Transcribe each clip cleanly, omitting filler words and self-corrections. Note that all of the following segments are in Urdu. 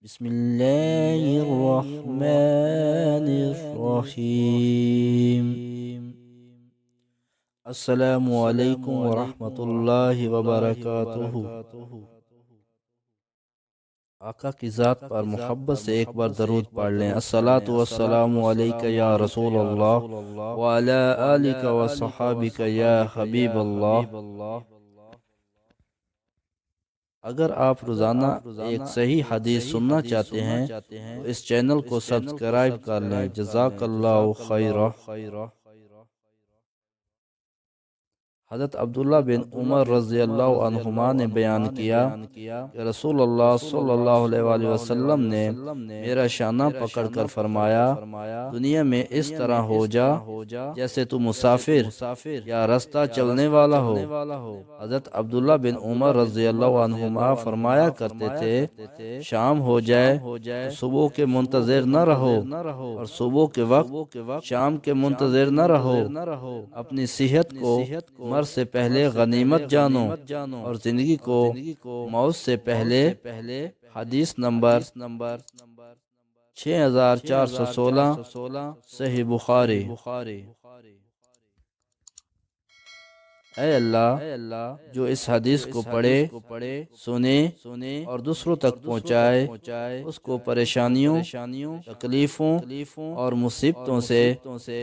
بسم الله الرحمن الرحيم. السلام علیکم ورحمۃ اللہ وبرکاتہ۔ آقا کی ذات پر محبت سے ایک بار درود پڑھ لیں۔ الصلاۃ والسلام علیک یا رسول اللہ وعلی آلک وصحابک یا حبیب اللہ۔ اگر آپ روزانہ ایک صحیح حدیث سننا چاہتے ہیں تو اس چینل کو سبسکرائب کر لیں۔ جزاک اللہ خیرہ۔ حضرت عبداللہ بن عمر رضی اللہ عنہما نے بیان کیا کہ رسول اللہ صلی اللہ علیہ وآلہ وسلم نے میرا شانہ پکڑ کر فرمایا، دنیا میں اس طرح ہو جا جیسے تو مسافر یا رستہ چلنے والا ہو۔ حضرت عبداللہ بن عمر رضی اللہ عنہما فرمایا کرتے تھے، شام ہو جائے تو صبح کے منتظر نہ رہو، اور صبح کے وقت شام کے منتظر نہ رہو۔ اپنی صحت کو مرض سے پہلے غنیمت جانو اور زندگی کو موت سے پہلے۔ حدیث نمبر 6416، صحیح بخاری۔ اے اللہ، جو اس حدیث کو پڑھے، سنے اور دوسروں تک پہنچائے، اس کو پریشانیوں، تکلیفوں اور مصیبتوں سے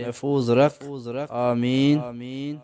محفوظ رکھ۔ آمین۔